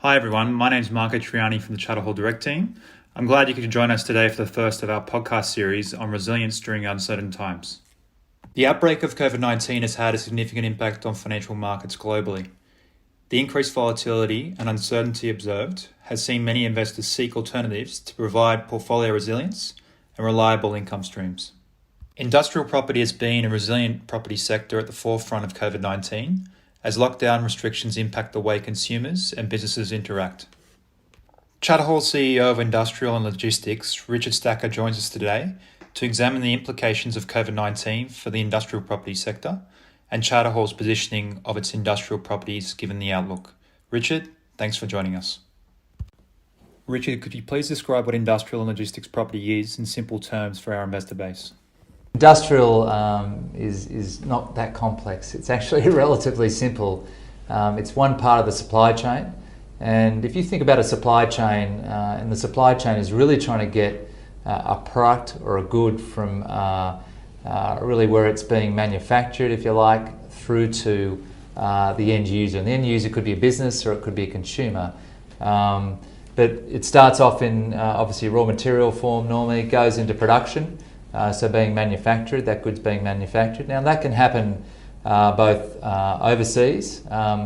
Hi everyone, my name is Marco Triani from the Charter Hall Direct team. I'm glad you could join us today for the first of our podcast series on resilience during uncertain times. The outbreak of COVID-19 has had a significant impact on financial markets globally. The increased volatility and uncertainty observed has seen many investors seek alternatives to provide portfolio resilience and reliable income streams. Industrial property has been a resilient property sector at the forefront of COVID-19 as lockdown restrictions impact the way consumers and businesses interact. Charter Hall CEO of Industrial and Logistics, Richard Stacker, joins us today to examine the implications of COVID-19 for the industrial property sector and Charter Hall's positioning of its industrial properties given the outlook. Richard, thanks for joining us. Richard, could you please describe what industrial and logistics property is in simple terms for our investor base? Industrial is not that complex. It's actually relatively simple. It's one part of the supply chain. And if you think about a supply chain, and the supply chain is really trying to get a product or a good from really where it's being manufactured, if you like, through to the end user. And the end user could be a business or it could be a consumer. But it starts off in obviously raw material form normally, goes into production. So being manufactured, that good's being manufactured. Now that can happen both overseas,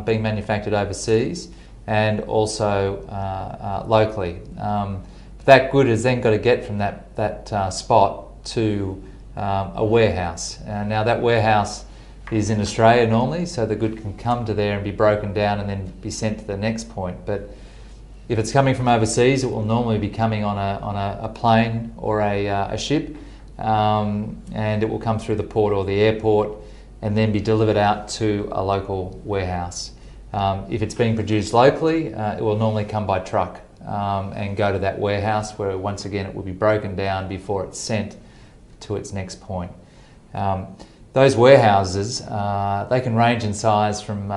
being manufactured overseas, and also locally. That good has then got to get from that spot to a warehouse. Now that warehouse is in Australia normally, so the good can come to there and be broken down and then be sent to the next point. But if it's coming from overseas, it will normally be coming on a plane or a ship. And it will come through the port or the airport and then be delivered out to a local warehouse. If it's being produced locally, it will normally come by truck and go to that warehouse where once again it will be broken down before it's sent to its next point. Those warehouses, they can range in size from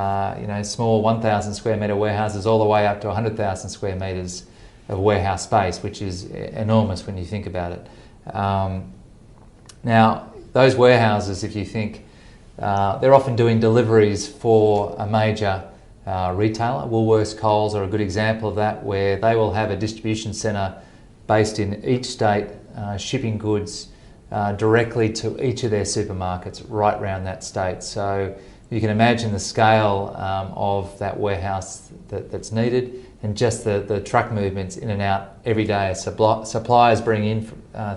small 1,000 square metre warehouses all the way up to 100,000 square metres of warehouse space, which is enormous when you think about it. Now, those warehouses, if you think, they're often doing deliveries for a major retailer. Woolworths, Coles are a good example of that, where they will have a distribution centre based in each state, shipping goods directly to each of their supermarkets right around that state. So you can imagine the scale of that warehouse that's needed, and just the truck movements in and out every day. Suppliers bring in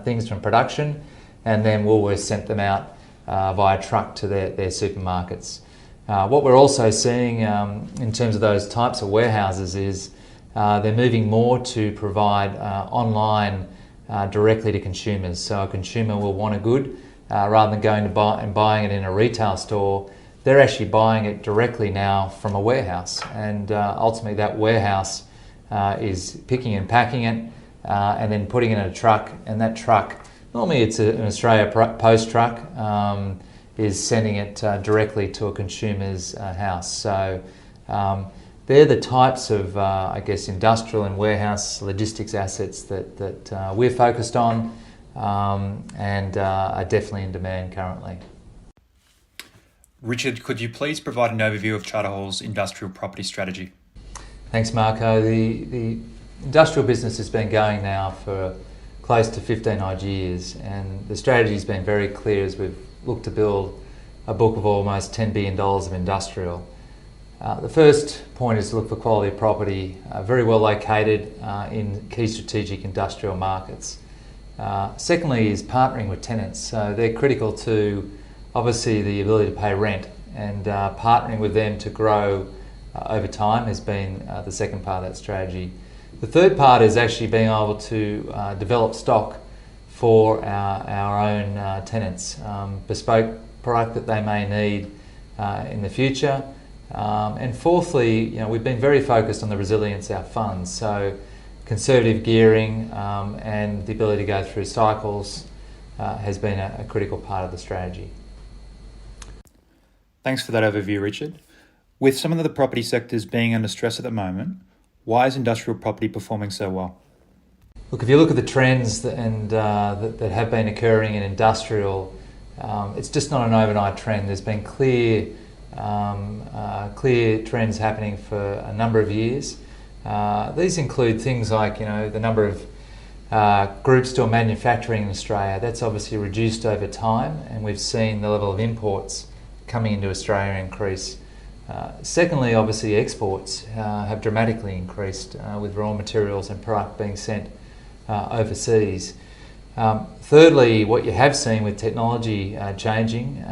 things from production, and then Woolworths sent them out via truck to their supermarkets. What we're also seeing in terms of those types of warehouses is they're moving more to provide online directly to consumers. So a consumer will want a good, rather than going to buy and buying it in a retail store, they're actually buying it directly now from a warehouse. And ultimately that warehouse is picking and packing it and then putting it in a truck, and that truck, normally it's an Australia Post truck, is sending it directly to a consumer's house. So they're the types of, industrial and warehouse logistics assets that we're focused on and are definitely in demand currently. Richard, could you please provide an overview of Charter Hall's industrial property strategy? Thanks, Marco. The industrial business has been going now for close to 15 odd years, and the strategy has been very clear as we've looked to build a book of almost $10 billion of industrial. The first point is to look for quality property, very well located in key strategic industrial markets. Secondly is partnering with tenants. So they're critical to obviously the ability to pay rent, and partnering with them to grow over time has been the second part of that strategy. The third part is actually being able to develop stock for our own tenants, bespoke product that they may need in the future. And fourthly, we've been very focused on the resilience of our funds, so conservative gearing and the ability to go through cycles has been a critical part of the strategy. Thanks for that overview, Richard. With some of the property sectors being under stress at the moment, why is industrial property performing so well? Look, if you look at the trends that have been occurring in industrial, it's just not an overnight trend. There's been clear trends happening for a number of years. These include things like, the number of group store manufacturing in Australia. That's obviously reduced over time, and we've seen the level of imports coming into Australia increase. Secondly, obviously exports have dramatically increased with raw materials and product being sent overseas. Thirdly, what you have seen with technology changing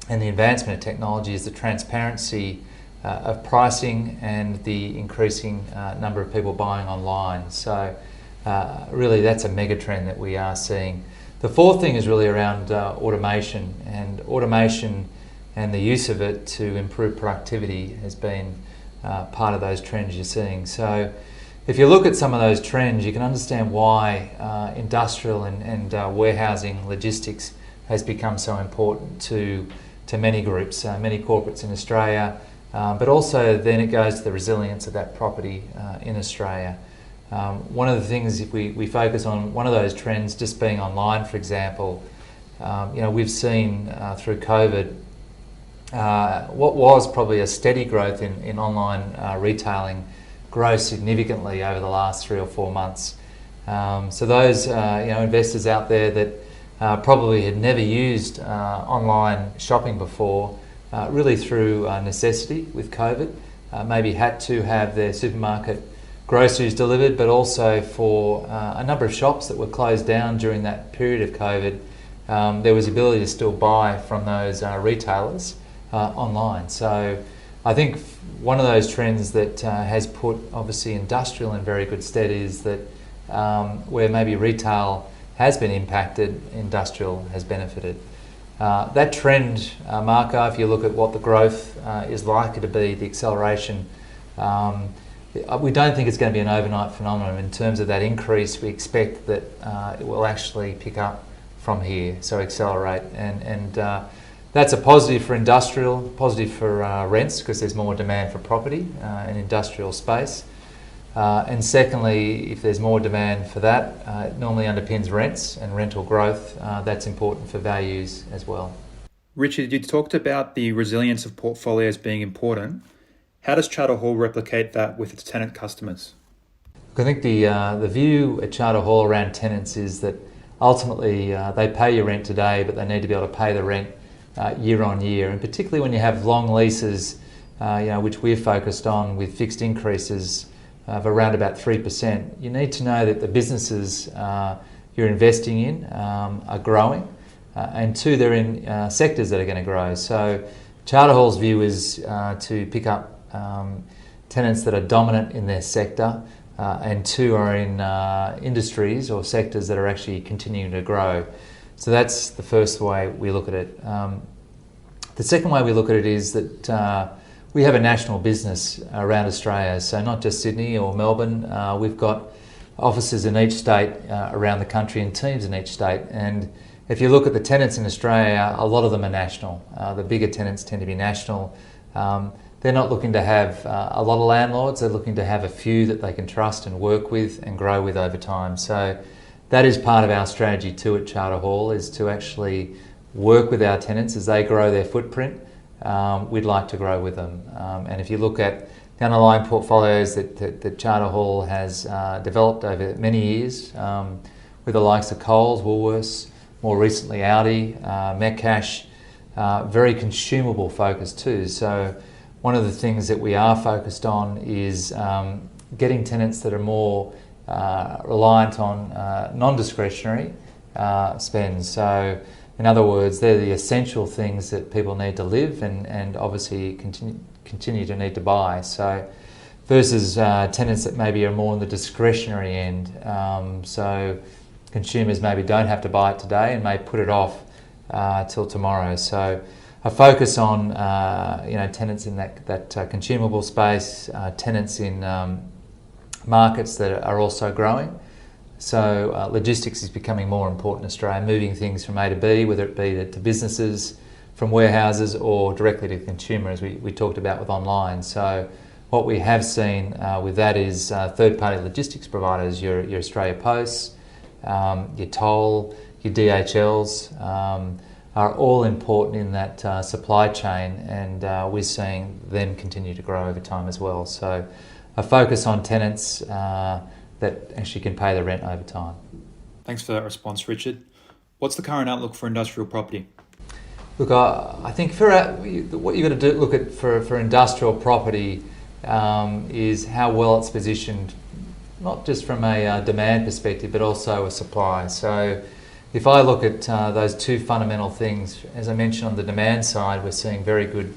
and the advancement of technology is the transparency of pricing and the increasing number of people buying online. So really that's a mega trend that we are seeing. The fourth thing is really around automation, and automation and the use of it to improve productivity has been part of those trends you're seeing. So if you look at some of those trends, you can understand why industrial and warehousing logistics has become so important to many groups, many corporates in Australia, but also then it goes to the resilience of that property in Australia. One of the things, if we focus on one of those trends just being online, for example, we've seen through COVID what was probably a steady growth in online retailing grow significantly over the last 3 or 4 months. So those investors out there that probably had never used online shopping before, really through necessity with COVID, maybe had to have their supermarket groceries delivered, but also for a number of shops that were closed down during that period of COVID, there was the ability to still buy from those retailers online. So I think one of those trends that has put obviously industrial in very good stead is that where maybe retail has been impacted, industrial has benefited. That trend, Marco, if you look at what the growth is likely to be, the acceleration, we don't think it's going to be an overnight phenomenon. In terms of that increase, we expect that it will actually pick up from here, so accelerate. And that's a positive for industrial, positive for rents, because there's more demand for property in industrial space. And secondly, if there's more demand for that, it normally underpins rents and rental growth. That's important for values as well. Richard, you talked about the resilience of portfolios being important. How does Charter Hall replicate that with its tenant customers? I think the view at Charter Hall around tenants is that ultimately they pay your rent today, but they need to be able to pay the rent year on year. And particularly when you have long leases, which we're focused on with fixed increases of around about 3%, you need to know that the businesses you're investing in are growing, and two, they're in sectors that are going to grow. So Charter Hall's view is to pick up tenants that are dominant in their sector, and two are in industries or sectors that are actually continuing to grow. So that's the first way we look at it. The second way we look at it is that we have a national business around Australia, so not just Sydney or Melbourne. We've got offices in each state around the country and teams in each state. And if you look at the tenants in Australia, a lot of them are national. The bigger tenants tend to be national. They're not looking to have a lot of landlords. They're looking to have a few that they can trust and work with and grow with over time. So that is part of our strategy too at Charter Hall, is to actually work with our tenants as they grow their footprint. We'd like to grow with them. And if you look at the underlying portfolios that Charter Hall has developed over many years, with the likes of Coles, Woolworths, more recently Audi, Metcash, very consumable focus too. So one of the things that we are focused on is getting tenants that are more reliant on non-discretionary spend. So in other words, they're the essential things that people need to live and obviously continue to need to buy. So versus tenants that maybe are more on the discretionary end. So consumers maybe don't have to buy it today and may put it off till tomorrow. So a focus on tenants in that consumable space, tenants in markets that are also growing. So logistics is becoming more important in Australia, moving things from A to B, whether it be to businesses, from warehouses, or directly to consumer, as we talked about with online. So what we have seen with that is third-party logistics providers, your Australia Posts, your Toll, your DHLs, are all important in that supply chain, and we're seeing them continue to grow over time as well. So a focus on tenants that actually can pay the rent over time. Thanks for that response, Richard. What's the current outlook for industrial property? Look, I think what you've got to look at for industrial property is how well it's positioned, not just from a demand perspective, but also a supply. So if I look at those two fundamental things, as I mentioned on the demand side, we're seeing very good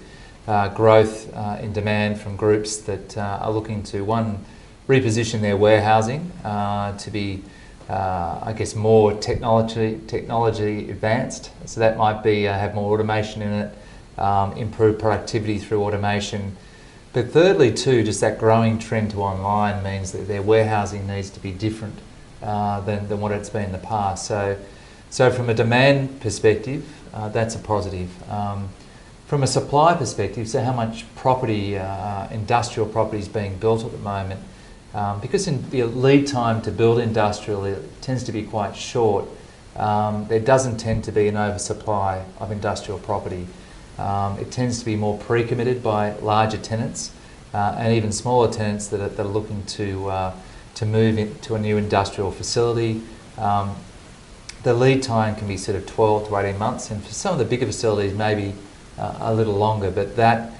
growth in demand from groups that are looking to, one, reposition their warehousing to be more technology advanced. So that might be have more automation in it, improve productivity through automation. But thirdly too, just that growing trend to online means that their warehousing needs to be different than what it's been in the past. So from a demand perspective, that's a positive. From a supply perspective, so how much property, industrial property is being built at the moment, because the lead time to build industrial it tends to be quite short, there doesn't tend to be an oversupply of industrial property. It tends to be more pre-committed by larger tenants and even smaller tenants that are looking to move into a new industrial facility. The lead time can be sort of 12 to 18 months, and for some of the bigger facilities maybe a little longer, but that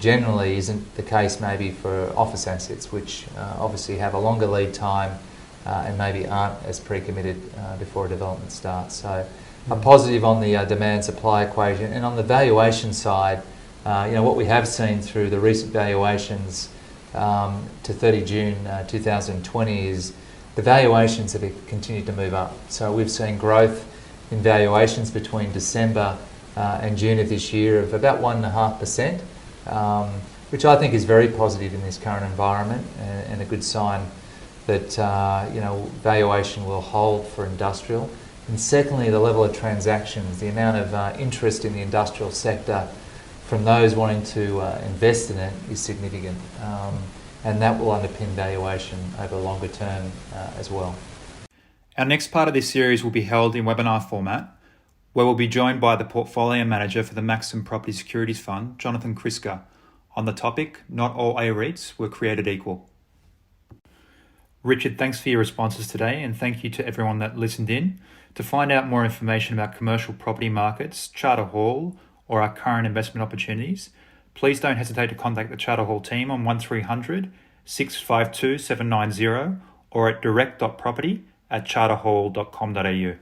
generally isn't the case maybe for office assets, which obviously have a longer lead time and maybe aren't as pre-committed before a development starts. So a positive on the demand-supply equation. And on the valuation side, what we have seen through the recent valuations to 30 June 2020 is the valuations have continued to move up. So we've seen growth in valuations between December and June of this year of about 1.5%, which I think is very positive in this current environment and a good sign that valuation will hold for industrial. And secondly, the level of transactions, the amount of interest in the industrial sector from those wanting to invest in it is significant, and that will underpin valuation over longer term as well. Our next part of this series will be held in webinar format, where we'll be joined by the Portfolio Manager for the Maxim Property Securities Fund, Jonathan Kriska, on the topic, Not All A-REITs Were Created Equal. Richard, thanks for your responses today, and thank you to everyone that listened in. To find out more information about commercial property markets, Charter Hall, or our current investment opportunities, please don't hesitate to contact the Charter Hall team on 1300 652 790 or at direct.property@charterhall.com.au.